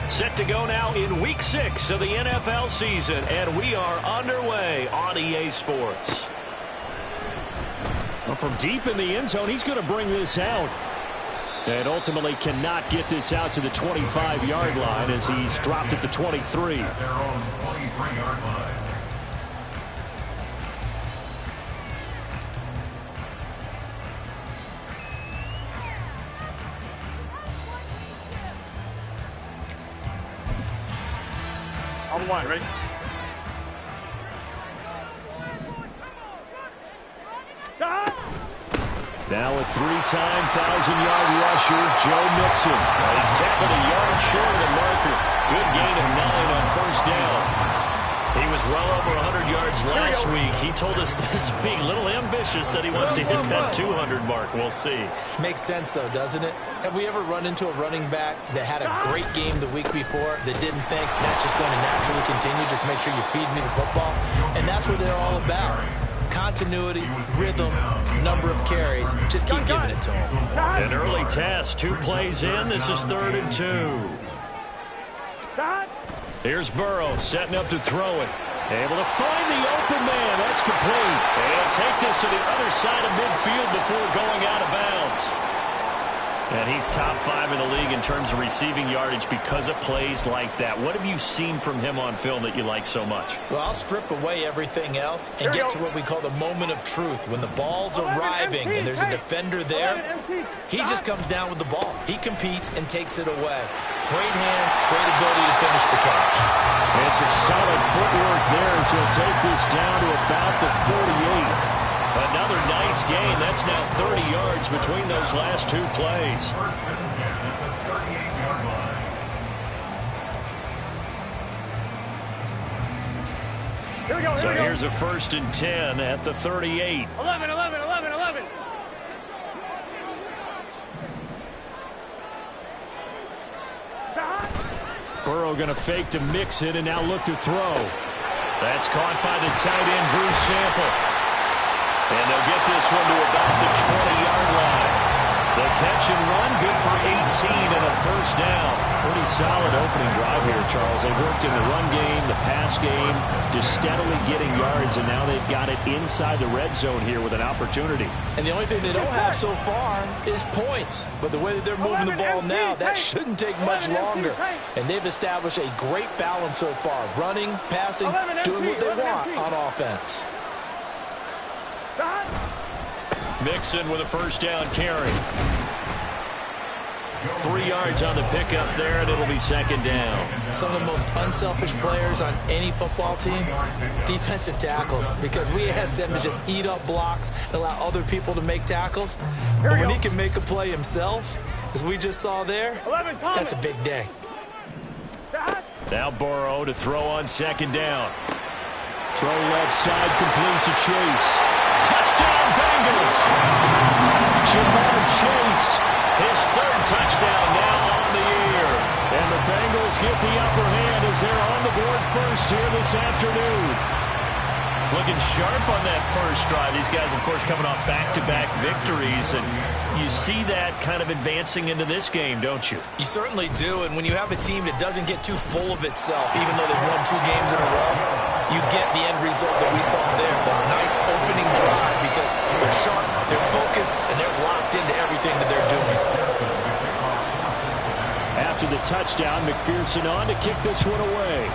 Set to go now in Week 6 of the NFL season, and we are underway on EA Sports. Well, from deep in the end zone, he's going to bring this out. And ultimately cannot get this out to the 25-yard line as he's dropped at the 23. At their own 23-yard line. On one, ready? Now a three-time 1,000-yard rusher, Joe Mixon. He's tackled a yard short of the marker. Good gain of 9 on first down. He was well over 100 yards last week. He told us this week, a little ambitious, said he wants to hit that 200 mark. We'll see. Makes sense, though, doesn't it? Have we ever run into a running back that had a great game the week before that didn't think that's just going to naturally continue? Just make sure you feed me the football. And that's what they're all about. Continuity, rhythm, number of carries. Just keep giving it to him. An early test. 2 plays in. This is 3rd and 2. Here's Burrow setting up to throw it. Able to find the open man. That's complete. He'll take this to the other side of midfield before going out of bounds. And he's top 5 in the league in terms of receiving yardage because of plays like that. What have you seen from him on film that you like so much? Well, I'll strip away everything else and get to what we call the moment of truth. When the ball's arriving and there's a defender there, he just comes down with the ball. He competes and takes it away. Great hands, great ability to finish the catch. And some solid footwork there as he'll take this down to about the 48. Another nice gain. That's now 30 yards between those last 2 plays. First and 10 at the 38-yard line. Here we go. So here's a 1st and 10 at the 38. 11. Burrow going to fake to mix it and now look to throw. That's caught by the tight end, Drew Sample. And they'll get this one to about the 20-yard line. The catch and run, good for 18 and a first down. Pretty solid opening drive here, Charles. They worked in the run game, the pass game, just steadily getting yards, and now they've got it inside the red zone here with an opportunity. And the only thing they don't have so far is points. But the way that they're moving the ball now, that shouldn't take much longer. And they've established a great balance so far. Running, passing, doing what they want on offense. Mixon with a first down carry. 3 yards on the pickup there, and it'll be 2nd down. Some of the most unselfish players on any football team, defensive tackles, because we ask them to just eat up blocks and allow other people to make tackles. But when he can make a play himself, as we just saw there, that's a big day. Now Burrow to throw on 2nd down. Throw left side, complete to Chase. Touchdown, Bengals! Jamar Chase. His 3rd touchdown now on the year. And the Bengals get the upper hand as they're on the board first here this afternoon. Looking sharp on that first drive. These guys, of course, coming off back-to-back victories, and you see that kind of advancing into this game, don't you? You certainly do, and when you have a team that doesn't get too full of itself, even though they've won 2 games in a row, you get the end result that we saw there, the nice opening drive, because they're sharp, they're focused, and they're locked into everything that they're doing. After the touchdown, McPherson on to kick this one away.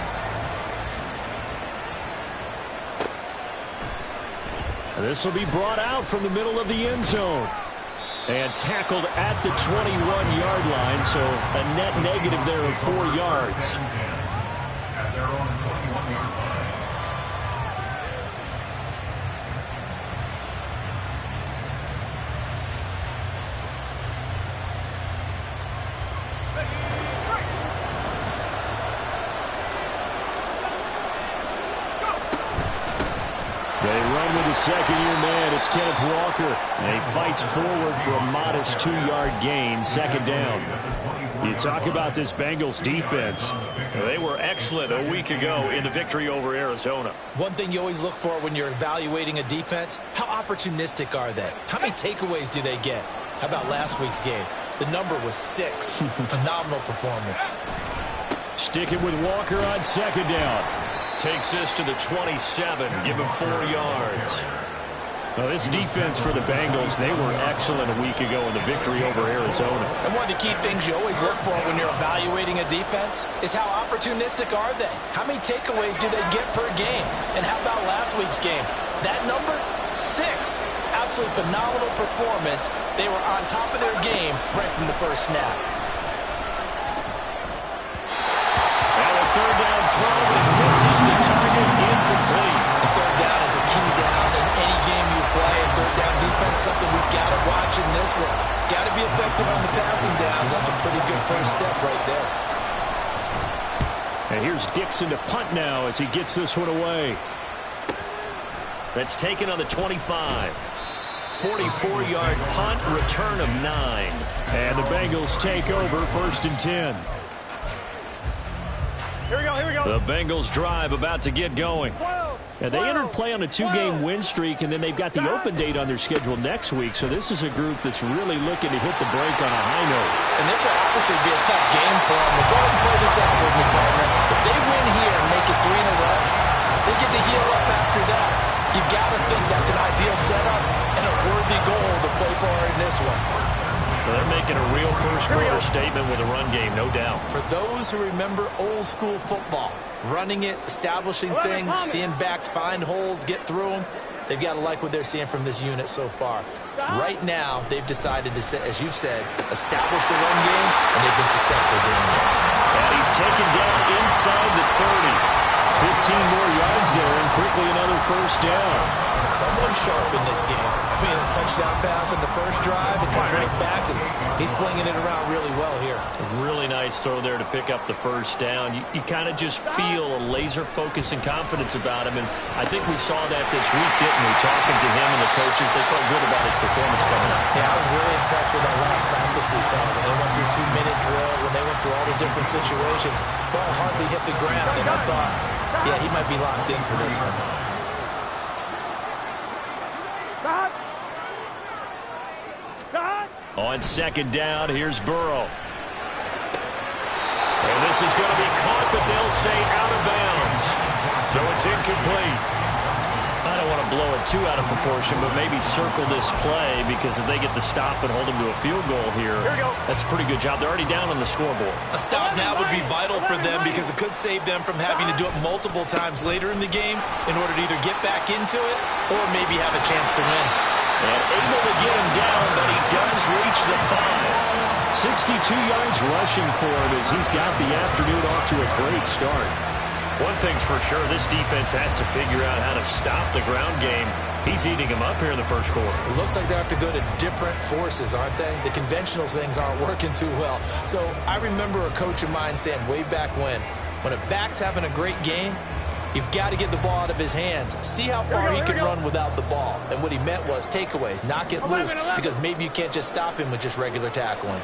This will be brought out from the middle of the end zone. And tackled at the 21-yard line, so a net negative there of 4 yards. At their own 21-yard line. They run with the second-year man. It's Kenneth Walker. And he fights forward for a modest 2-yard gain, 2nd down. You talk about this Bengals defense. They were excellent a week ago in the victory over Arizona. One thing you always look for when you're evaluating a defense, how opportunistic are they? How many takeaways do they get? How about last week's game? The number was 6. Phenomenal performance. Sticking with Walker on second down. Takes this to the 27. Give him 4 yards. Well, this defense for the Bengals, they were excellent a week ago in the victory over Arizona. And one of the key things you always look for when you're evaluating a defense is how opportunistic are they? How many takeaways do they get per game? And how about last week's game? That number, 6. Absolutely phenomenal performance. They were on top of their game right from the first snap. And a third down throw, and misses the target, incomplete. The third down is a key down in any game you play. And third down defense, something we've got to watch in this one. Got to be effective on the passing downs. That's a pretty good first step right there. And here's Dixon to punt now as he gets this one away. That's taken on the 25. 44-yard punt, return of 9. And the Bengals take over 1st and 10. Here we go, here we go. The Bengals drive about to get going. And they entered play on a 2-game win streak, and then they've got the open date on their schedule next week. So this is a group that's really looking to hit the break on a high note. And this will obviously be a tough game for them. We'll go ahead and play this out with me, partner. If they win here and make it 3 in a row, they get to heal up after that. You've got to think that's an ideal setup and a worthy goal to play for in this one. Well, they're making a real first-quarter statement with a run game, no doubt. For those who remember old-school football, running it, establishing things, seeing backs find holes, get through them, they've got to like what they're seeing from this unit so far. Right now, they've decided to, as you've said, establish the run game, and they've been successful doing that. And he's taken down inside the 30. 15 more yards there, and quickly another first down. Someone sharp in this game. I mean, a touchdown pass on the first drive, and comes right back, and he's flinging it around really well here. A really nice throw there to pick up the first down. You kind of just feel a laser focus and confidence about him, and I think we saw that this week, didn't we? Talking to him and the coaches, they felt good about his performance coming up. Yeah, I was really impressed with that last practice we saw when they went through 2-minute drill, when they went through all the different situations. Ball hardly hit the ground, and I thought, yeah, he might be locked in for this one. On second down, here's Burrow. And this is going to be caught, but they'll say out of bounds. So it's incomplete. I don't want to blow it too out of proportion, but maybe circle this play, because if they get the stop and hold them to a field goal here, that's a pretty good job. They're already down on the scoreboard. A stop now would be vital for them, because it could save them from having to do it multiple times later in the game in order to either get back into it or maybe have a chance to win. And able to get him down, but he does reach the 5. 62 yards rushing for him as he's got the afternoon off to a great start. One thing's for sure, this defense has to figure out how to stop the ground game. He's eating them up here in the first quarter. It looks like they have to go to different forces, aren't they? The conventional things aren't working too well. So I remember a coach of mine saying way back when a back's having a great game, you've got to get the ball out of his hands. See how far he can run without the ball. And what he meant was takeaways, knock it loose, because maybe you can't just stop him with just regular tackling.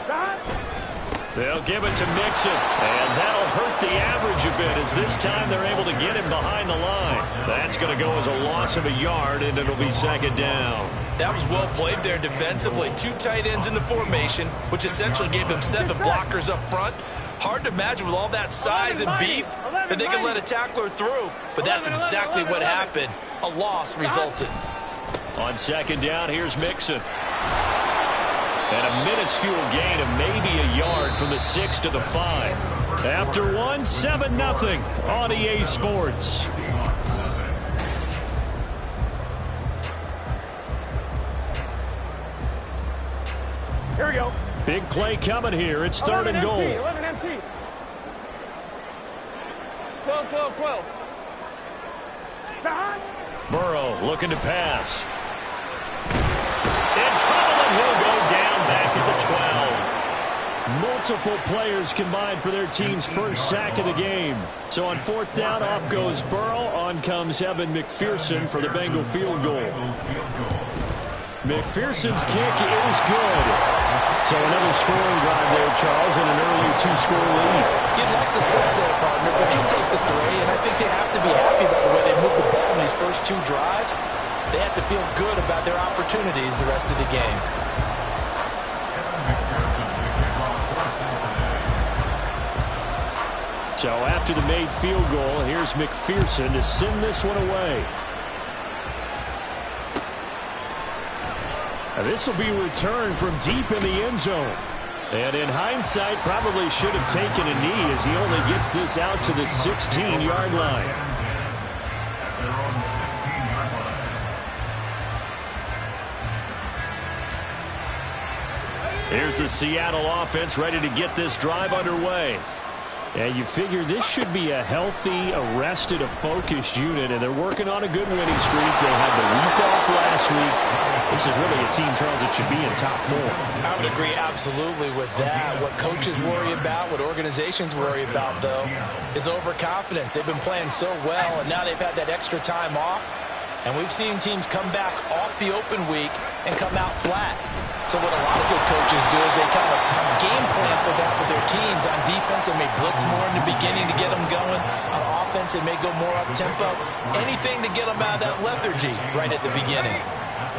They'll give it to Mixon, and that'll hurt the average a bit, as this time they're able to get him behind the line. That's going to go as a loss of a yard, and it'll be second down. That was well played there defensively. 2 tight ends in the formation, which essentially gave them 7 blockers up front. Hard to imagine with all that size and beef that they could let a tackler through, but that's exactly what happened. A loss resulted. On second down, here's Mixon. And a minuscule gain of maybe a yard from the 6 to the 5. After one, 7-0 on EA Sports. Here we go. Big play coming here. It's third and goal. 11 MT. 12, 12, 12. Burrow looking to pass. In trouble, and he'll go down back at the 12. Multiple players combined for their team's first sack of the game. So on fourth down, off goes Burrow. On comes Evan McPherson for the Bengal field goal. McPherson's kick is good. So another scoring drive there, Charles, and an early 2-score lead. You'd like the 6 there, partner, but you take the 3, and I think they have to be happy about the way they moved the ball in these first 2 drives. They have to feel good about their opportunities the rest of the game. So after the made field goal, here's McPherson to send this one away. This will be returned from deep in the end zone. And in hindsight, probably should have taken a knee as he only gets this out to the 16-yard line. At their own 16-yard line. Here's the Seattle offense ready to get this drive underway. And you figure this should be a healthy, arrested, a focused unit, and they're working on a good winning streak. They had the week off last week. This is really a team, Charles, that should be in top 4. I would agree absolutely with that. What coaches worry about, what organizations worry about, though, is overconfidence. They've been playing so well, and now they've had that extra time off. And we've seen teams come back off the open week and come out flat. So what a lot of good coaches do is they kind of game plan for that with their teams. On defense, they may blitz more in the beginning to get them going. On offense, they may go more up-tempo. Anything to get them out of that lethargy right at the beginning.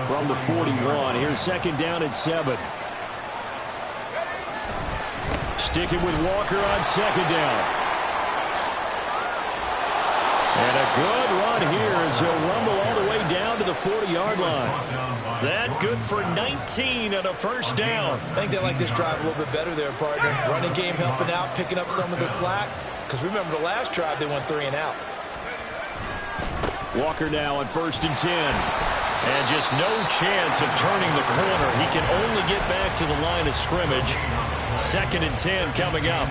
From the 41, here's second down at 7. Sticking with Walker on second down. And a good run here as he'll rumble all the way down to the 40-yard line. That good for 19 and a first down. I think they like this drive a little bit better there, partner. Running game helping out, picking up some of the slack. Because remember the last drive, they went 3 and out. Walker now on first and 10. And just no chance of turning the corner. He can only get back to the line of scrimmage. Second and 10 coming up.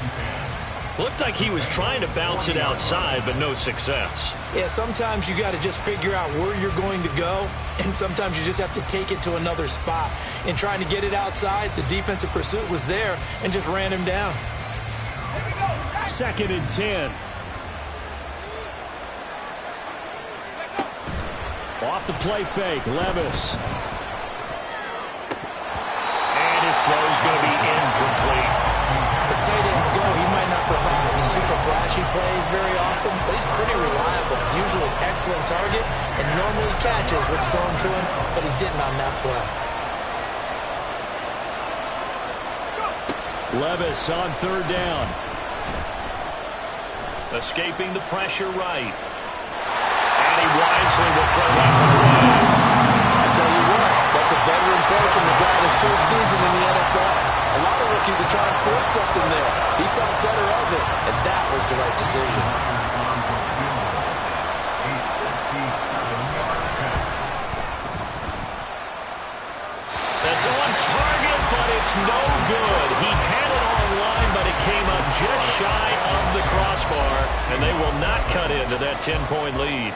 Looked like he was trying to bounce it outside, but no success. Yeah, sometimes you got to just figure out where you're going to go, and sometimes you just have to take it to another spot. In trying to get it outside, the defensive pursuit was there and just ran him down. Second and 10. Off the play fake, Levis. And his throw's going to be incomplete. As tight ends go, he might not provide the super flashy plays very often, but he's pretty reliable. Usually an excellent target and normally catches what's thrown to him, but he didn't on that play. Levis on third down. Escaping the pressure right. And he wisely will throw that one away. I tell you what, that's a veteran play from the guy in his first season in the NFL. A lot of rookies are trying to force something there. He thought better of it, and that was the right decision. That's on target, but it's no good. He had it on line, but it came up just shy of the crossbar, and they will not cut into that 10-point lead.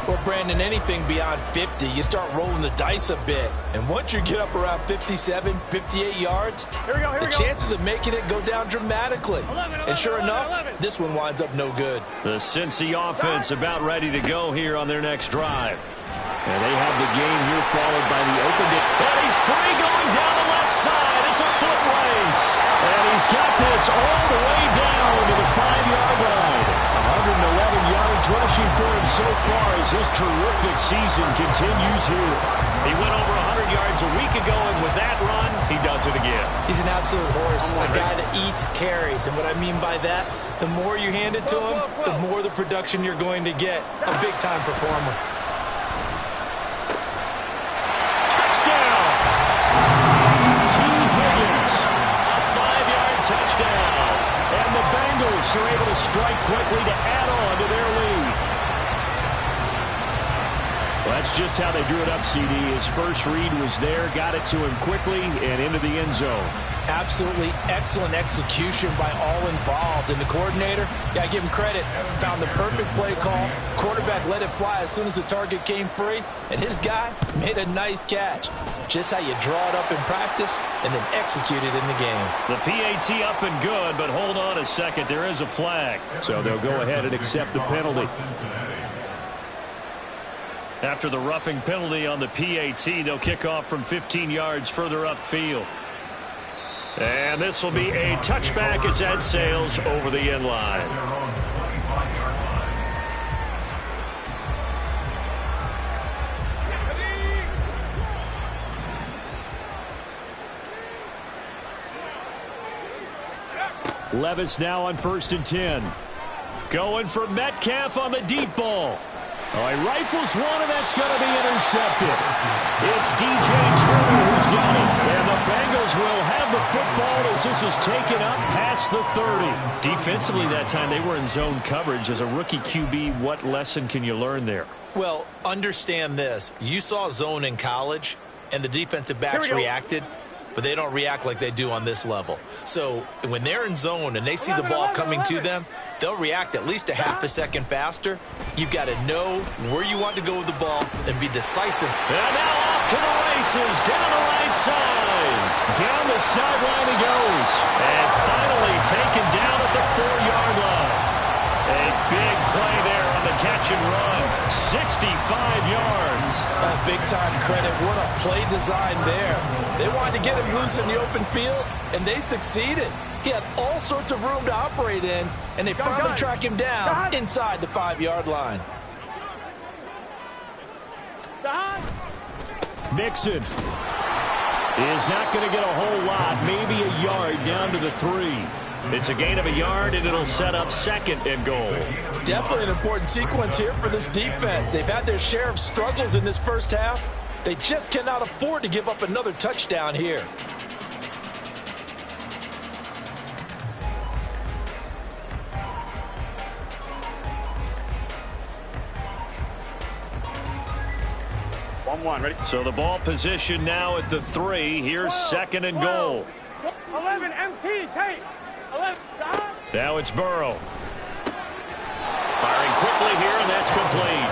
Well, Brandon, anything beyond 50, you start rolling the dice a bit. And once you get up around 57, 58 yards, the chances of making it go down dramatically. And sure enough, this one winds up no good. The Cincy offense about ready to go here on their next drive. And they have the game here followed by the open day. And he's free going down the left side. It's a foot race. And he's got this all the way down to the 5-yard line. 111 yards rushing for him so far as his terrific season continues here. He went over 100 yards a week ago, and with that run, he does it again. He's an absolute horse, a guy that eats carries. And what I mean by that, the more you hand it to him, the more the production you're going to get. A big-time performer. Touchdown! T. Higgins, a 5-yard touchdown. And the Bengals are able to strike quickly to add on to their lead. Well, that's just how they drew it up, CD. His first read was there, got it to him quickly, and into the end zone. Absolutely excellent execution by all involved. And the coordinator, got to give him credit, found the perfect play call. Quarterback let it fly as soon as the target came free. And his guy made a nice catch. Just how you draw it up in practice and then execute it in the game. The PAT up and good, but hold on a second. There is a flag. So they'll go ahead and accept the penalty. After the roughing penalty on the PAT, they'll kick off from 15 yards further upfield. And this will be a touchback as that sails over the end line. Levis now on first and 10. Going for Metcalf on the deep ball. Oh, he rifles one, and that's going to be intercepted. It's DJ Turner who's got it. And the Bengals will have the football as this is taken up past the 30. Defensively that time, they were in zone coverage. As a rookie QB, what lesson can you learn there? Well, understand this. You saw zone in college, and the defensive backs reacted, but they don't react like they do on this level. So when they're in zone and they see the ball coming to them, they'll react at least a half a second faster. You've got to know where you want to go with the ball and be decisive. And now off to the races, down the right side. Down the sideline he goes. And finally taken down at the 4-yard line. A big play there on the catch and run. 65 yards. Big-time credit. What a play design there. They wanted to get him loose in the open field, and they succeeded. He had all sorts of room to operate in, and they finally track him down inside the 5-yard line. Mixon is not going to get a whole lot, maybe a yard down to the 3. It's a gain of a yard, and it'll set up 2nd and goal. Definitely an important sequence here for this defense. They've had their share of struggles in this first half. They just cannot afford to give up another touchdown here. Ready? So the ball position now at the 3. Here's 2nd and goal. 11 MT, take. 11, stop. Now it's Burrow. Firing quickly here, and that's complete.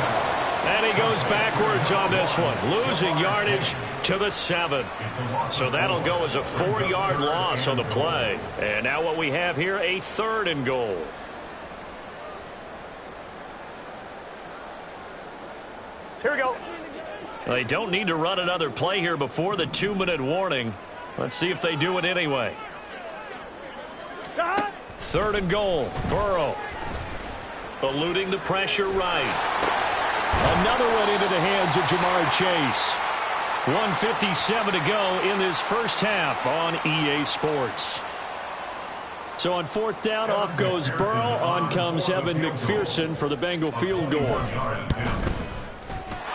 And he goes backwards on this one, losing yardage to the 7. So that'll go as a 4-yard loss on the play. And now what we have here, a 3rd and goal. Here we go. They don't need to run another play here before the 2-minute warning. Let's see if they do it anyway. 3rd and goal. Burrow eluding the pressure right. Another one into the hands of Jamar Chase. 1:57 to go in this first half on EA Sports. So on 4th down, off goes Burrow. On comes Evan McPherson for the Bengal field goal.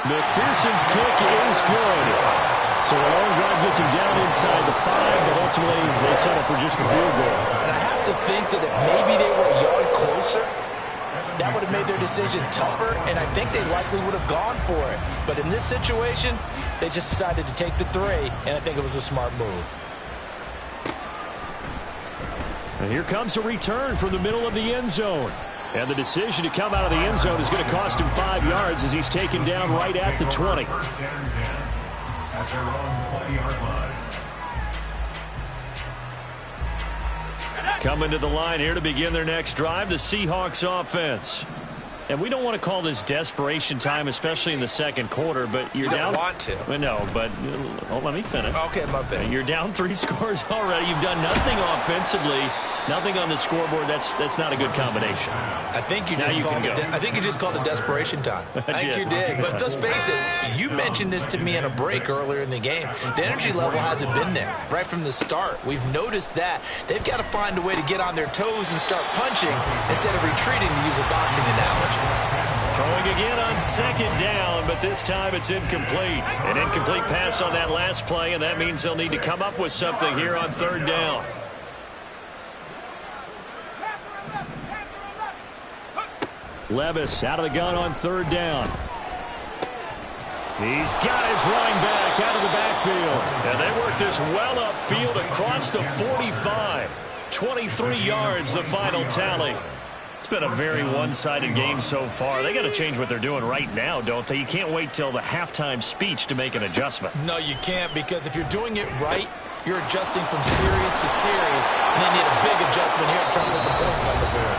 McPherson's kick is good. So a long drive gets him down inside the 5, but ultimately they settle for just the field goal. And I have to think that if maybe they were a yard closer, that would have made their decision tougher, and I think they likely would have gone for it. But in this situation, they just decided to take the 3, and I think it was a smart move. And here comes a return from the middle of the end zone. And the decision to come out of the end zone is going to cost him 5 yards as he's taken down right at the 20. At their own 20-yard line. Coming to the line here to begin their next drive, the Seahawks offense. And we don't want to call this desperation time, especially in the second quarter, but you're down. You don't want to. No, but let me finish. Okay, my bad. You're down 3 scores already. You've done nothing offensively, nothing on the scoreboard. That's not a good combination. I think you just called it desperation time. I think you did. But let's face it, you mentioned this to me in a break earlier in the game. The energy level hasn't been there right from the start. We've noticed that. They've got to find a way to get on their toes and start punching instead of retreating, to use a boxing analogy. Throwing again on 2nd down, but this time it's incomplete. An incomplete pass on that last play, and that means they'll need to come up with something here on 3rd down. Levis out of the gun on 3rd down. He's got his running back out of the backfield. And they work this well upfield across the 45. 23 yards, the final tally. It's been a very one-sided game so far. They got to change what they're doing right now, don't they? You can't wait till the halftime speech to make an adjustment. No, you can't, because if you're doing it right, you're adjusting from series to series, and they need a big adjustment here to try to put some points on the board.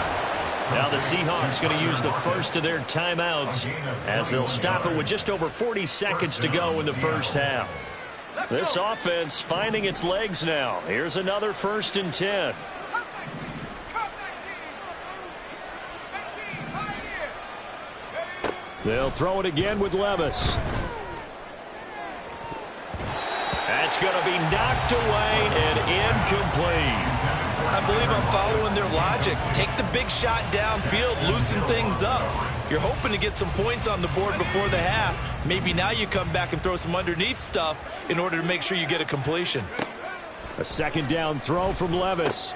Now the Seahawks going to use the first of their timeouts as they'll stop it with just over 40 seconds to go in the first half. This offense finding its legs now. Here's another 1st and 10. They'll throw it again with Levis. That's going to be knocked away and incomplete. I believe I'm following their logic. Take the big shot downfield, loosen things up. You're hoping to get some points on the board before the half. Maybe now you come back and throw some underneath stuff in order to make sure you get a completion. A second down throw from Levis.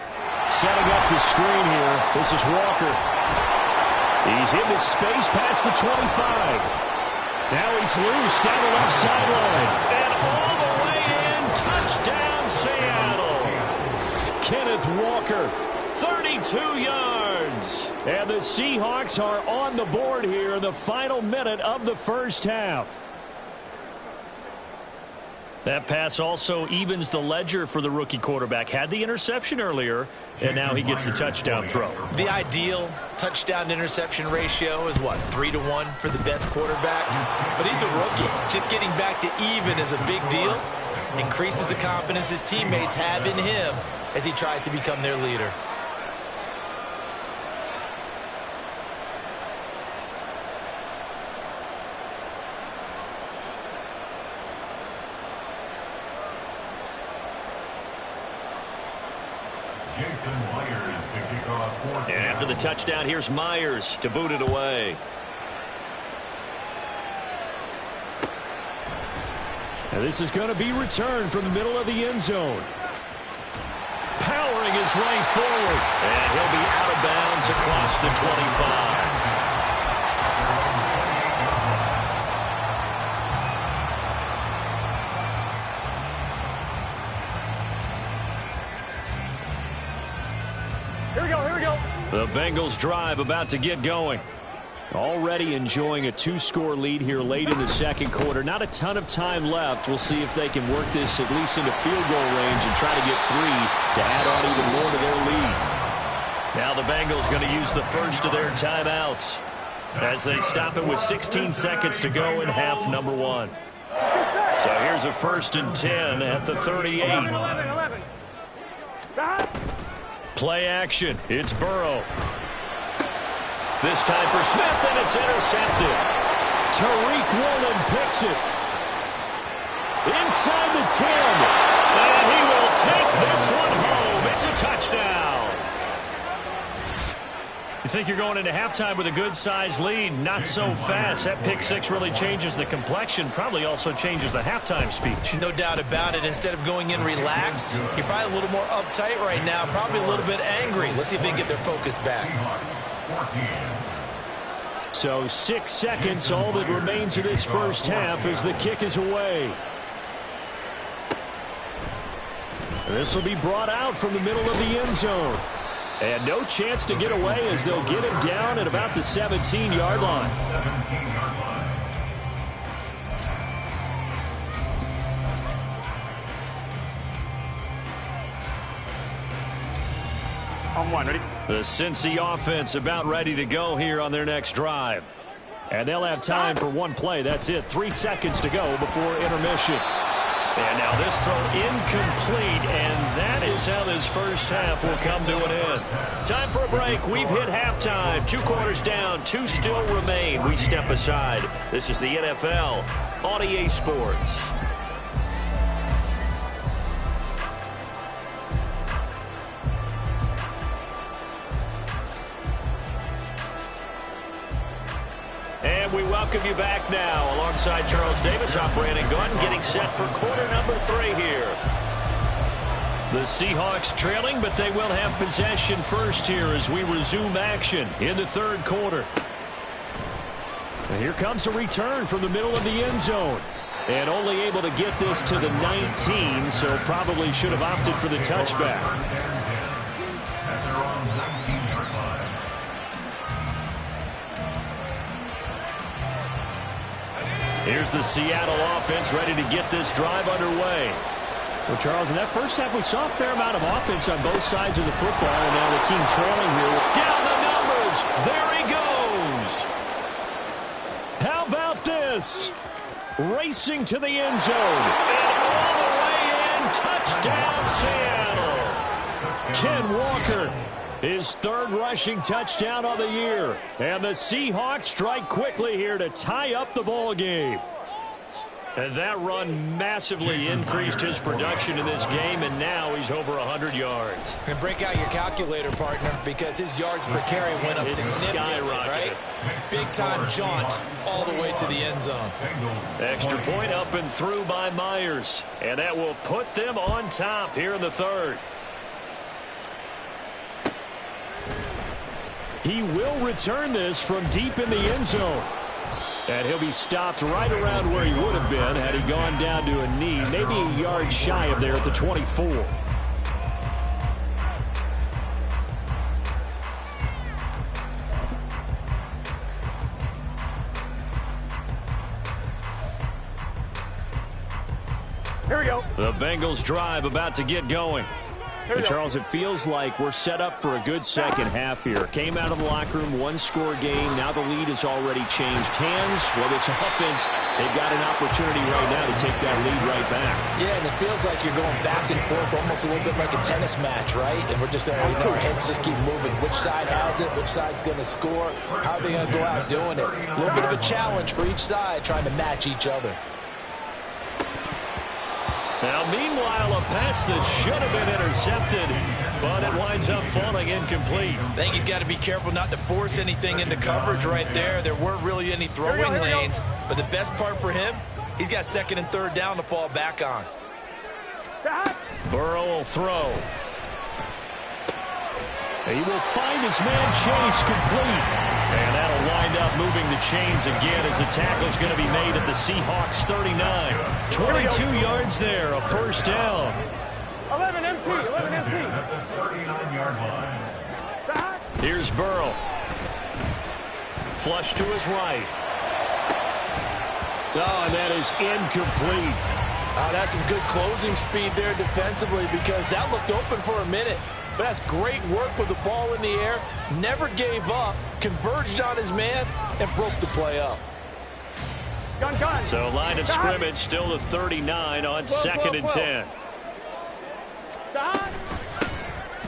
Setting up the screen here. This is Walker. He's in the space past the 25. Now he's loose down the left sideline. And all the way in. Touchdown, Seattle. Kenneth Walker, 32 yards. And the Seahawks are on the board here in the final minute of the first half. That pass also evens the ledger for the rookie quarterback. Had the interception earlier, and now he gets the touchdown throw. The ideal touchdown-interception ratio is, what, 3-to-1 for the best quarterbacks? But he's a rookie. Just getting back to even is a big deal. Increases the confidence his teammates have in him as he tries to become their leader. And after the touchdown, here's Myers to boot it away. And this is going to be returned from the middle of the end zone. Powering his way forward. And he'll be out of bounds across the 25. Here we go, here we go. The Bengals drive about to get going. Already enjoying a two-score lead here late in the second quarter. Not a ton of time left. We'll see if they can work this at least into field goal range and try to get 3 to add on even more to their lead. Now the Bengals going to use the first of their timeouts as they stop it with 16 seconds to go in half number 1. So here's a 1st and 10 at the 38. 11. Play action. It's Burrow. This time for Smith, and it's intercepted. Tariq Woolen picks it. Inside the 10. And he will take this one home. It's a touchdown. You think you're going into halftime with a good-sized lead? Not so fast. That pick six really changes the complexion, probably also changes the halftime speech. No doubt about it. Instead of going in relaxed, you're probably a little more uptight right now, probably a little bit angry. Let's see if they can get their focus back. So 6 seconds, all that remains of this first half as the kick is away. This will be brought out from the middle of the end zone. And no chance to get away as they'll get him down at about the 17-yard line. On one, ready? The Cincy offense about ready to go here on their next drive. And they'll have time for one play. That's it. 3 seconds to go before intermission. And now this throw incomplete, and that is how this first half will come to an end. Time for a break. We've hit halftime. 2 quarters down, 2 still remain. We step aside. This is the NFL on EA Sports. And we welcome you back now alongside Charles Davis. I'm Brandon Gunn getting set for quarter number 3 here. The Seahawks trailing, but they will have possession first here as we resume action in the third quarter. And here comes a return from the middle of the end zone. And only able to get this to the 19, so probably should have opted for the touchback. Here's the Seattle offense ready to get this drive underway. Well, Charles, in that first half, we saw a fair amount of offense on both sides of the football, and now the team trailing here. Down the numbers. There he goes. How about this? Racing to the end zone. And all the way in. Touchdown, Seattle. Ken Walker, his 3rd rushing touchdown of the year. And the Seahawks strike quickly here to tie up the ball game. And that run massively increased his production in this game, and now he's over 100 yards. And break out your calculator, partner, because his yards per carry went up significantly, right? Big-time jaunt all the way to the end zone. Extra point up and through by Myers. And that will put them on top here in the third. He will return this from deep in the end zone. And he'll be stopped right around where he would have been had he gone down to a knee, maybe a yard shy of there at the 24. Here we go. The Bengals drive about to get going. And Charles, it feels like we're set up for a good second half here. Came out of the locker room, one-score game. Now the lead has already changed hands. Well, this offense, they've got an opportunity right now to take that lead right back. Yeah, and it feels like you're going back and forth, almost a little bit like a tennis match, right? And we're just, our heads just keep moving. Which side has it? Which side's going to score? How are they going to go out doing it? A little bit of a challenge for each side, trying to match each other. Now, meanwhile, a pass that should have been intercepted, but it winds up falling incomplete. I think he's got to be careful not to force anything into coverage right there. There weren't really any throwing lanes, but the best part for him, he's got second and third down to fall back on. Burrow will throw. He will find his man Chase complete. And that'll wind up moving the chains again as the tackle's going to be made at the Seahawks 39. 22 yards there, a first down. 11 MT, 11 MT. 39-yard line. Here's Burrow. Flush to his right. Oh, and that is incomplete. Oh, that's some good closing speed there defensively because that looked open for a minute. But that's great work with the ball in the air. Never gave up, converged on his man, and broke the play up. Gun. So line of scrimmage still the 39 on second and 10.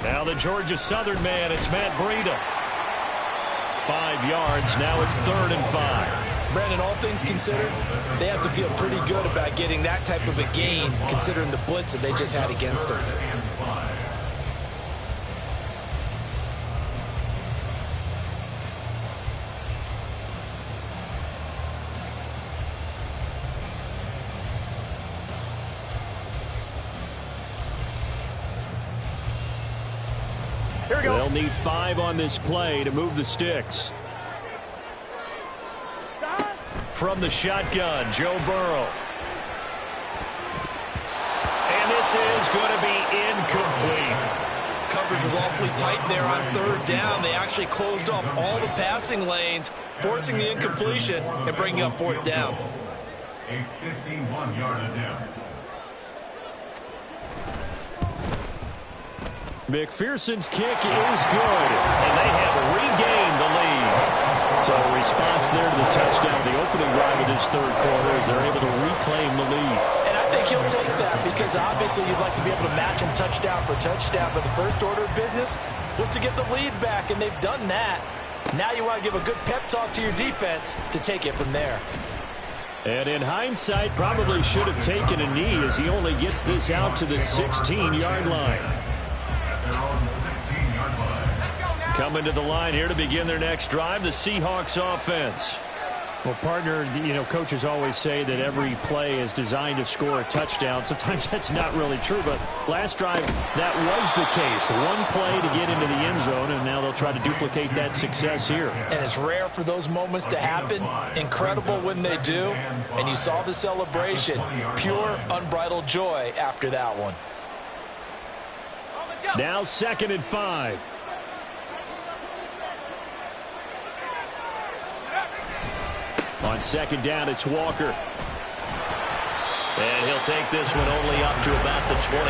Now the Georgia Southern man, it's Matt Breida. 5 yards, now it's 3rd and 5. Brandon, all things considered, they have to feel pretty good about getting that type of a gain considering the blitz that they just had against them. They'll need 5 on this play to move the sticks. From the shotgun, Joe Burrow. And this is going to be incomplete. Coverage was awfully tight there on 3rd down. They actually closed off all the passing lanes, forcing the incompletion and bringing up 4th down. A 51-yard attempt. McPherson's kick is good. And they have regained the lead. So a response there to the touchdown, the opening drive of this 3rd quarter, as they're able to reclaim the lead. And I think he'll take that because obviously you'd like to be able to match him touchdown for touchdown, but the first order of business was to get the lead back, and they've done that. Now you want to give a good pep talk to your defense to take it from there. And in hindsight, probably should have taken a knee as he only gets this out to the 16-yard line. Coming to the line here to begin their next drive, the Seahawks offense. Well, partner, coaches always say that every play is designed to score a touchdown. Sometimes that's not really true, but last drive, that was the case. One play to get into the end zone, and now they'll try to duplicate that success here. And it's rare for those moments to happen. Incredible when they do. And you saw the celebration. Pure, unbridled joy after that one. Now 2nd and 5. On 2nd down, it's Walker. And he'll take this one only up to about the 21.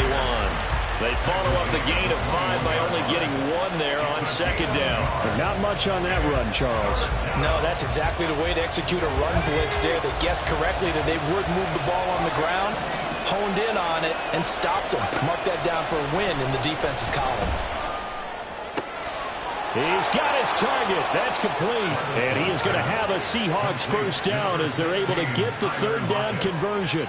They follow up the gain of 5 by only getting 1 there on 2nd down. But not much on that run, Charles. No, that's exactly the way to execute a run blitz there. They guessed correctly that they would move the ball on the ground, honed in on it, and stopped them. Mark that down for a win in the defense's column. He's got his target. That's complete. And he is going to have a Seahawks first down as they're able to get the third down conversion.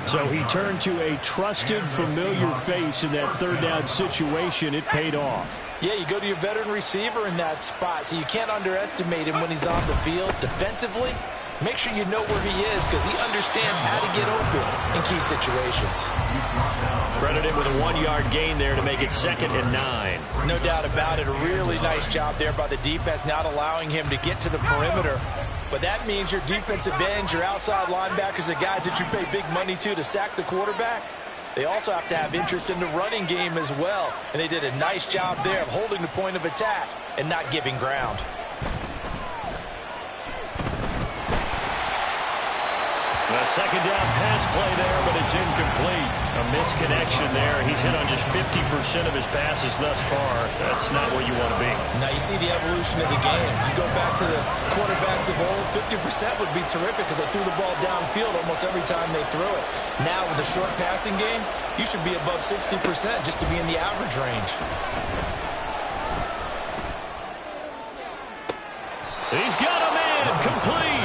So he turned to a trusted, familiar face in that third down situation. It paid off. Yeah, you go to your veteran receiver in that spot, so you can't underestimate him when he's on the field. Defensively, make sure you know where he is because he understands how to get open in key situations. Credited with a 1-yard gain there to make it 2nd and 9. No doubt about it. A really nice job there by the defense, not allowing him to get to the perimeter. But that means your defensive ends, your outside linebackers, the guys that you pay big money to sack the quarterback, they also have to have interest in the running game as well. And they did a nice job there of holding the point of attack and not giving ground. A second down pass play there, but it's incomplete. A misconnection there. He's hit on just 50% of his passes thus far. That's not where you want to be. Now you see the evolution of the game. You go back to the quarterbacks of old, 50% would be terrific because they threw the ball downfield almost every time they threw it. Now with the short passing game, you should be above 60% just to be in the average range. He's got a man complete.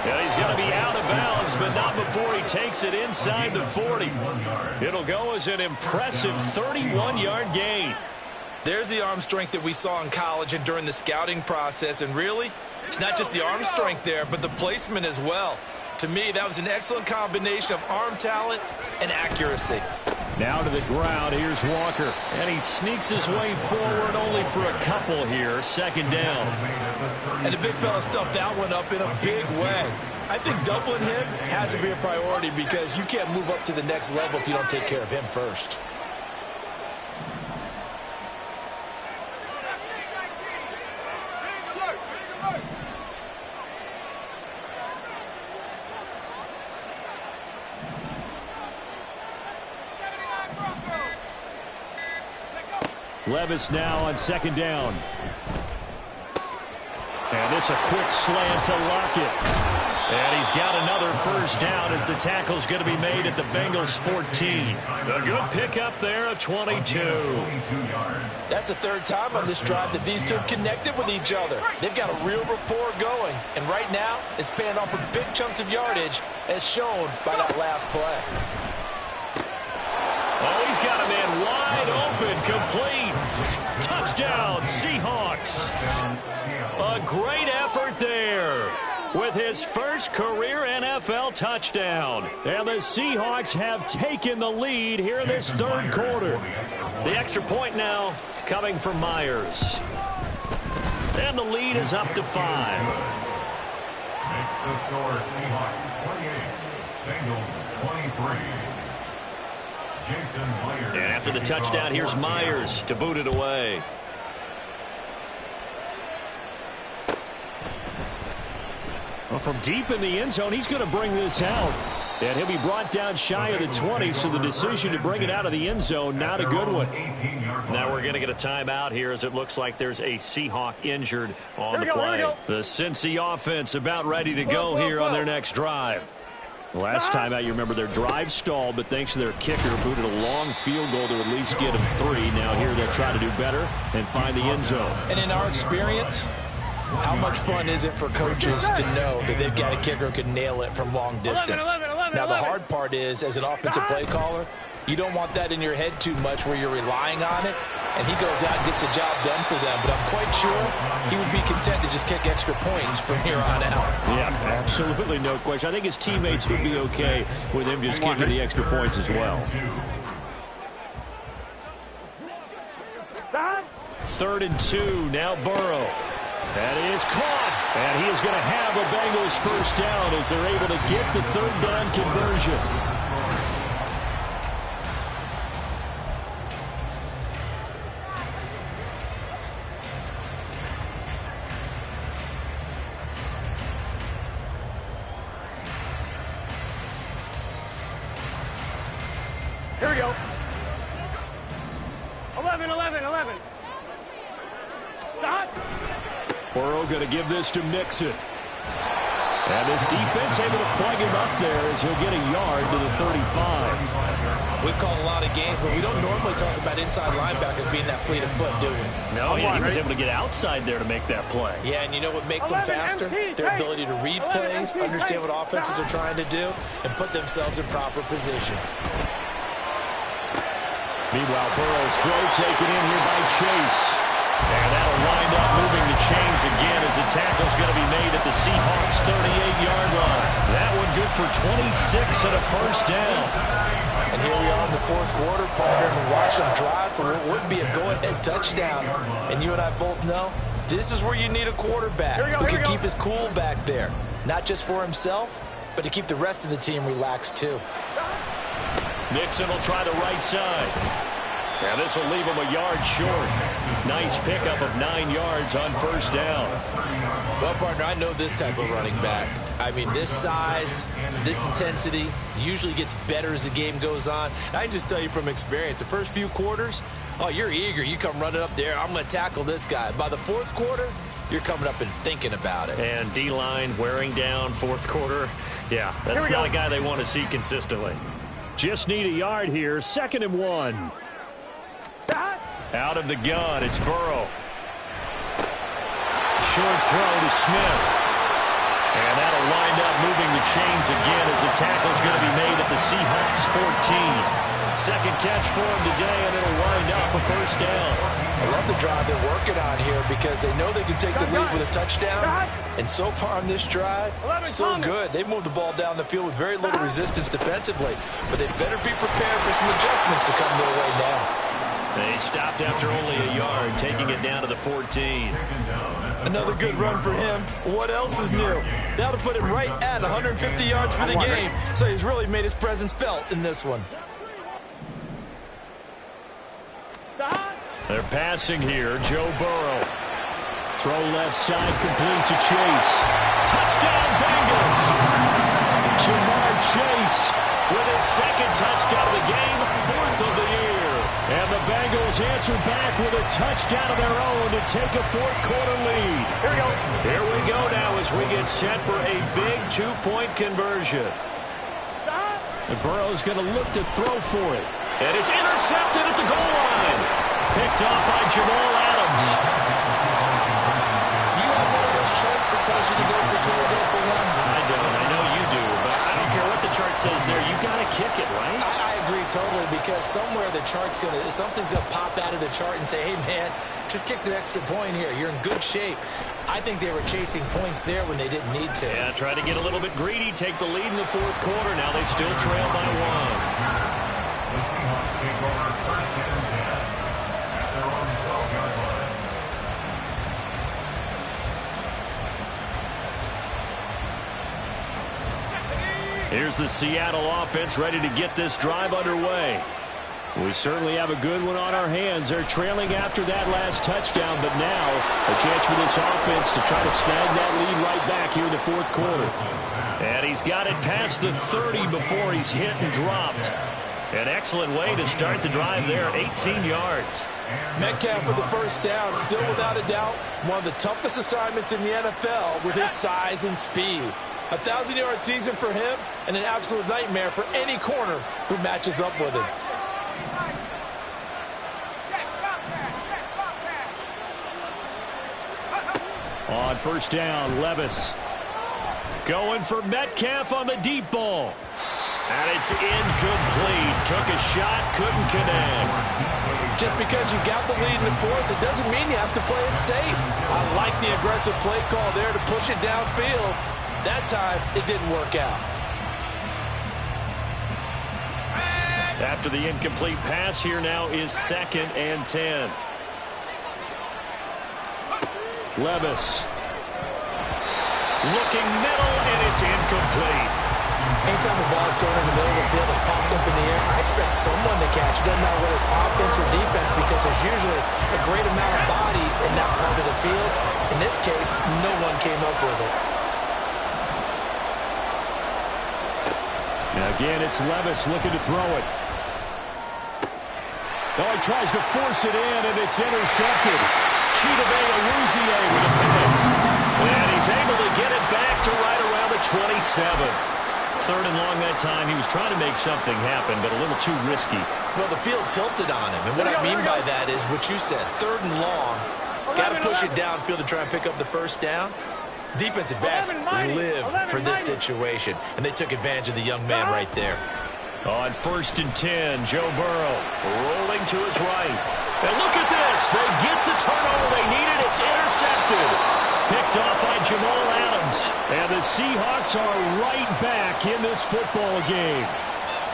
Yeah, he's going to be out of bounds, but not before he takes it inside the 40. It'll go as an impressive 31-yard gain. There's the arm strength that we saw in college and during the scouting process. And really, it's not just the arm strength there, but the placement as well. To me, that was an excellent combination of arm talent and accuracy. Now to the ground. Here's Walker. And he sneaks his way forward only for a couple here. 2nd down. And the big fella stuffed that one up in a big way. I think doubling him has to be a priority because you can't move up to the next level if you don't take care of him first. Levis now on 2nd down. And this a quick slant to Lockett. And he's got another first down as the tackle's going to be made at the Bengals 14. A good pickup there, a 22. That's the third time on this drive that these two have connected with each other. They've got a real rapport going. And right now, it's paying off for big chunks of yardage as shown by that last play. Oh, he's got a man wide open, complete. Touchdown, Seahawks. A great effort there with his first career NFL touchdown. And the Seahawks have taken the lead here in this third quarter. The extra point now coming from Myers. And the lead is up to 5. Makes the score Seahawks 28, Bengals 23. And after the touchdown, here's Myers to boot it away. Well, from deep in the end zone, he's going to bring this out. And he'll be brought down shy of the 20, so the decision to bring it out of the end zone, not a good one. Now we're going to get a timeout here as it looks like there's a Seahawk injured on the play. The Cincy offense about ready to go here on their next drive. Last time out, you remember their drive stalled, but thanks to their kicker, booted a long field goal to at least get them 3. Now here they'll try to do better and find the end zone. And in our experience, how much fun is it for coaches to know that they've got a kicker who can nail it from long distance? Now the hard part is, as an offensive play caller, you don't want that in your head too much where you're relying on it, and he goes out and gets the job done for them. But I'm quite sure he would be content to just kick extra points from here on out. Yeah, absolutely no question. I think his teammates would be okay with him just kicking the extra points as well. 3rd and 2, now Burrow. That is caught. And he is going to have a Bengals first down as they're able to get the third down conversion. Here we go. 11, 11, 11. Stop. Burrow going to give this to Mixon. And this defense able to plug him up there as he'll get a yard to the 35. We've called a lot of games, but we don't normally talk about inside linebackers being that fleet of foot, do we? No, he was able to get outside there to make that play. Yeah, and you know what makes them faster? Their ability to read plays, understand what offenses are trying to do, and put themselves in proper position. Meanwhile, Burrow's throw taken in here by Chase. And that'll wind up moving the chains again as the tackle's going to be made at the Seahawks' 38-yard line. That one good for 26 and a first down. And here we are in the fourth quarter, partner, and watch them drive for what would be a go-ahead touchdown. And you and I both know this is where you need a quarterback who can keep his cool back there. Not just for himself, but to keep the rest of the team relaxed too. Mixon will try the right side. And this will leave him a yard short. Nice pickup of 9 yards on first down. Well, partner, I know this type of running back. I mean, this size, this intensity usually gets better as the game goes on. I can just tell you from experience, the first few quarters, oh, you're eager. You come running up there, I'm going to tackle this guy. By the fourth quarter, you're coming up and thinking about it. And D-line wearing down fourth quarter. Yeah, that's not a guy they want to see consistently. Just need a yard here. 2nd and 1. Out of the gun, it's Burrow. Short throw to Smith. And that'll wind up moving the chains again as the tackle's going to be made at the Seahawks 14. Second catch for him today, and it'll wind up a first down. I love the drive they're working on here because they know they can take the lead with a touchdown. And so far on this drive, so good. They've moved the ball down the field with very little resistance defensively. But they better be prepared for some adjustments to come their way now. They stopped after only a yard, taking it down to the 14. Another good run for him. What else is new? That'll put him right at 150 yards for the game. So he's really made his presence felt in this one. They're passing here. Joe Burrow. Throw left side complete to Chase. Touchdown Bengals! Jamar Chase with his second touchdown of the game, 4th of the year. And the Bengals answer back with a touchdown of their own to take a fourth quarter lead. Here we go now as we get set for a big 2-point conversion. And Burrow's going to look to throw for it. And it's intercepted at the goal line. Picked off by Jamal Adams. Do you have one of those charts that tells you to go for 2 or go for 1? I don't. I know you do. But I don't care what the chart says there. You got to kick it, right? I agree totally because somewhere the chart's going to, something's going to pop out of the chart and say, hey, man, just kick the extra point here. You're in good shape. I think they were chasing points there when they didn't need to. Yeah, try to get a little bit greedy, take the lead in the fourth quarter. Now they still trail by 1. The Seahawks take over 1st and 10 at their own 12-yard line. Here's the Seattle offense ready to get this drive underway. We certainly have a good one on our hands. They're trailing after that last touchdown, but now a chance for this offense to try to snag that lead right back here in the fourth quarter. And he's got it past the 30 before he's hit and dropped. An excellent way to start the drive there, 18 yards. Metcalf with the first down, still without a doubt, one of the toughest assignments in the NFL with his size and speed. 1,000-yard season for him and an absolute nightmare for any corner who matches up with him. On first down, Levis. Going for Metcalf on the deep ball. And it's incomplete. Took a shot, couldn't connect. Just because you got the lead in the fourth, it doesn't mean you have to play it safe. I like the aggressive play call there to push it downfield. That time, it didn't work out. After the incomplete pass, here now is 2nd and 10. Levis. Looking middle, and it's incomplete. Anytime the ball's thrown in the middle of the field, it's popped up in the air, I expect someone to catch. Doesn't matter whether it's offense or defense because there's usually a great amount of bodies in that part of the field. In this case, no one came up with it. Now again, it's Levis looking to throw it. Oh, he tries to force it in, and it's intercepted. Chidobe-Awuzie with a pick. And he's able to get it back to right around the 27. 3rd and long that time. He was trying to make something happen, but a little too risky. Well, the field tilted on him. And what I mean by that is what you said. 3rd and long. Got to push it downfield to try and pick up the first down. Defensive backs live for this situation, and they took advantage of the young man right there. On 1st and 10, Joe Burrow rolling to his right. And look at this. They get the turnover they needed. It's intercepted. Picked off by Jamal Adams. And the Seahawks are right back in this football game.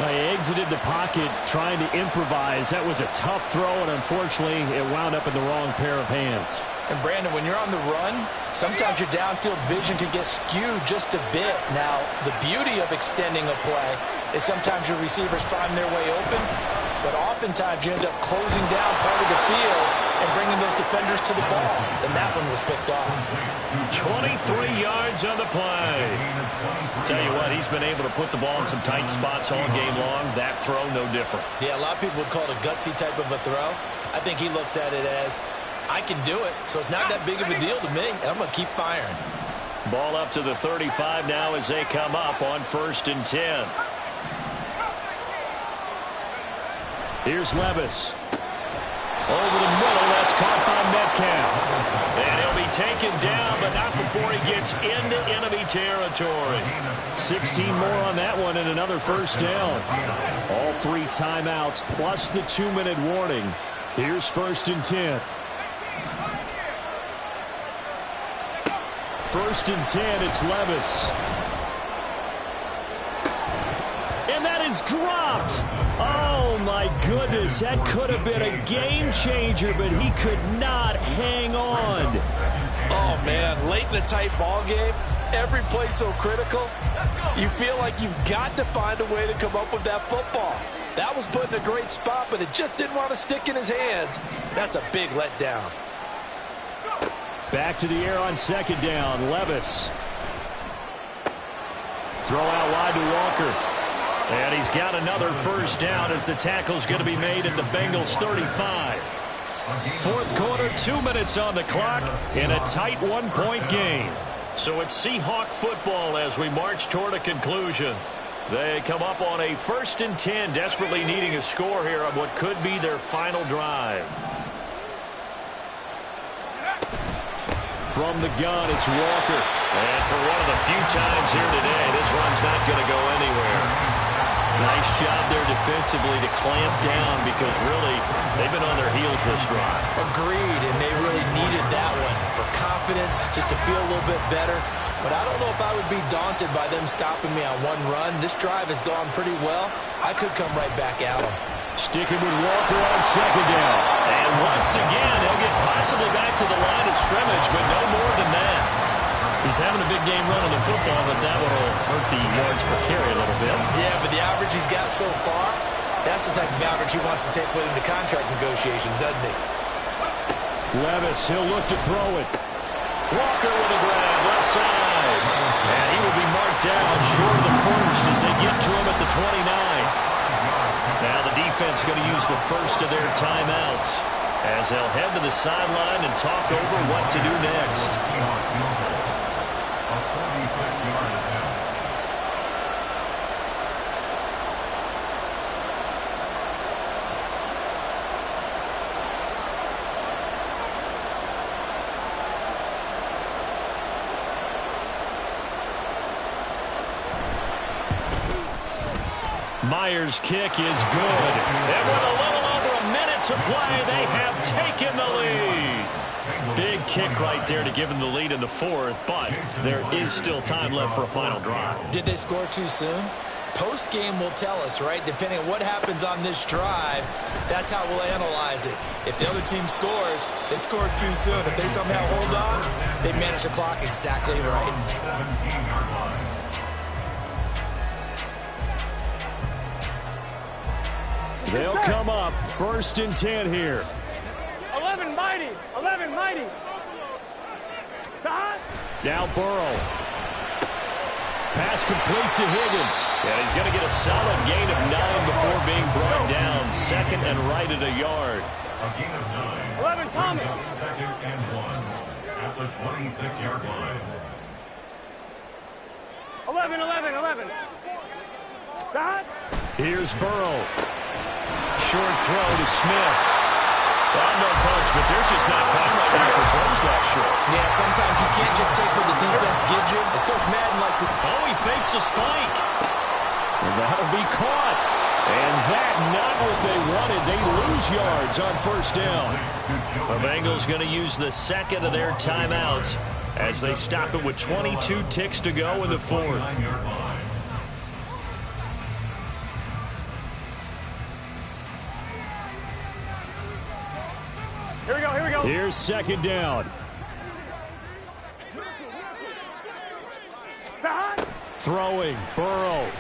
They exited the pocket trying to improvise. That was a tough throw, and unfortunately, it wound up in the wrong pair of hands. And, Brandon, when you're on the run, sometimes your downfield vision can get skewed just a bit. Now, the beauty of extending a play is sometimes your receivers find their way open, but oftentimes you end up closing down part of the field and bringing those defenders to the ball. And that one was picked off. 23 yards on the play. Tell you what, he's been able to put the ball in some tight spots all game long. That throw, no different. Yeah, a lot of people would call it a gutsy type of a throw. I think he looks at it as, I can do it, so it's not that big of a deal to me, and I'm going to keep firing. Ball up to the 35 now as they come up on 1st and 10. Here's Levis. Over the middle, that's caught by Metcalf. And he'll be taken down, but not before he gets into enemy territory. 16 more on that one and another first down. All 3 timeouts plus the 2-minute warning. Here's 1st and 10. 1st and 10, it's Levis. And that is dropped. Oh, my goodness. That could have been a game changer, but he could not hang on. Oh, man, late in a tight ball game, every play so critical, you feel like you've got to find a way to come up with that football. That was put in a great spot, but it just didn't want to stick in his hands. That's a big letdown. Back to the air on 2nd down. Levis. Throw out wide to Walker. And he's got another first down as the tackle's going to be made at the Bengals 35. 4th quarter, 2 minutes on the clock in a tight 1-point game. So it's Seahawk football as we march toward a conclusion. They come up on a 1st and 10, desperately needing a score here on what could be their final drive. From the gun, it's Walker. And for one of the few times here today, this run's not going to go anywhere. Nice job there defensively to clamp down because really they've been on their heels this drive. Agreed, and they really needed that one for confidence, just to feel a little bit better. But I don't know if I would be daunted by them stopping me on one run. This drive has gone pretty well. I could come right back at them. Sticking with Walker on 2nd down. And once again, he'll get possibly back to the line of scrimmage, but no more than that. He's having a big game running the football, but that will hurt the yards per carry a little bit. Yeah, but the average he's got so far, that's the type of average he wants to take with him to contract negotiations, doesn't he? Levis, he'll look to throw it. Walker with a grab, left side. And he will be marked down short of the first as they get to him at the 29. Now the defense going to use the first of their timeouts as they'll head to the sideline and talk over what to do next. Myers' kick is good. And with a little over a minute to play, they have taken the lead. Big kick right there to give them the lead in the 4th, but there is still time left for a final drive. Did they score too soon? Post-game will tell us, right? Depending on what happens on this drive, that's how we'll analyze it. If the other team scores, they scored too soon. If they somehow hold on, they manage the clock exactly right. They'll come up 1st and 10 here. 11 mighty. 11 mighty. Now Burrow. Pass complete to Higgins. And he's going to get a solid gain of 9 before being brought down. 2nd and right at a yard. A gain of 9. 11 Thomas. 2nd and 1 at the 26-yard line. 11. Here's Burrow. Short throw to Smith. Well, no punch, but there's just not time right now for throws that short. Yeah, sometimes you can't just take what the defense gives you. As Coach Madden liked to... Oh, he fakes a spike. And that'll be caught. And that not what they wanted. They lose yards on first down. The Bengals going to use the second of their timeouts as they stop it with 22 ticks to go in the fourth. Here we go, here we go. Here's second down. Throwing, Burrow.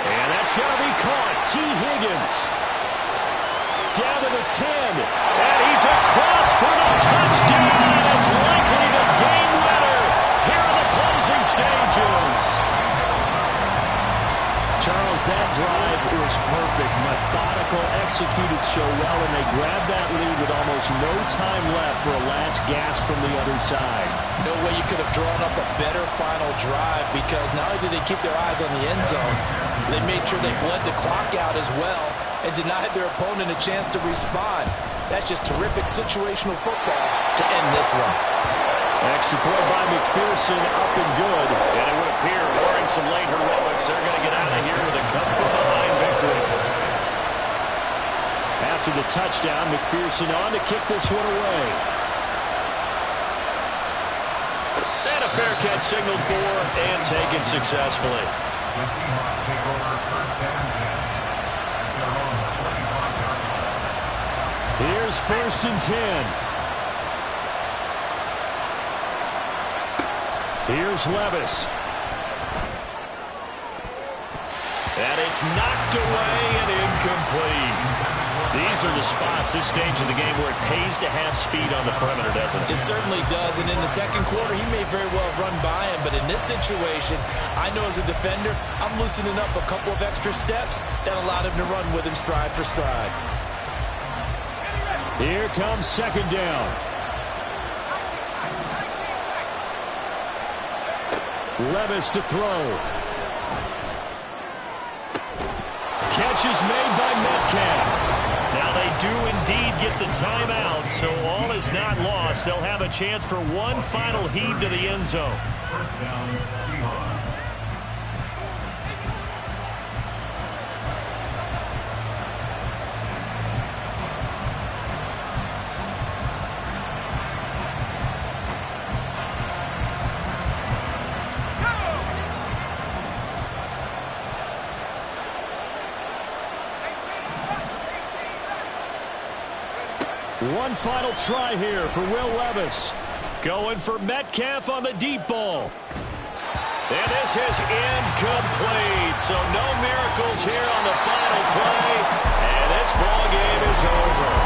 And that's going to be caught. T. Higgins. Down to the 10. And he's across for the touchdown. And it's likely the game winner here in the closing stages. Charles, that drive was perfect. Methodical, executed so well, and they grabbed that lead with almost no time left for a last gasp from the other side. No way you could have drawn up a better final drive, because not only did they keep their eyes on the end zone, they made sure they bled the clock out as well and denied their opponent a chance to respond. That's just terrific situational football to end this one. Extra point by McPherson, up and good. And it would appear, barring some late heroics, they're going to get out of here with a come-from-behind victory. After the touchdown, McPherson on to kick this one away. And a fair catch signaled for and taken successfully. The Seahawks take over first down and 10. They're on the 45-yard line. Here's first and 10. Here's Levis. And it's knocked away and incomplete. These are the spots, this stage of the game, where it pays to have speed on the perimeter, doesn't it? It certainly does, and in the second quarter, he may very well run by him, but in this situation, I know as a defender, I'm loosening up a couple of extra steps that allowed him to run with him stride for stride. Here comes second down. Levis to throw. Catch is made by Metcalf. Now they do indeed get the timeout, so all is not lost. They'll have a chance for one final heave to the end zone. First down, Seahawks. One final try here for Will Levis. Going for Metcalf on the deep ball. And this is incomplete. So no miracles here on the final play. And this ball game is over.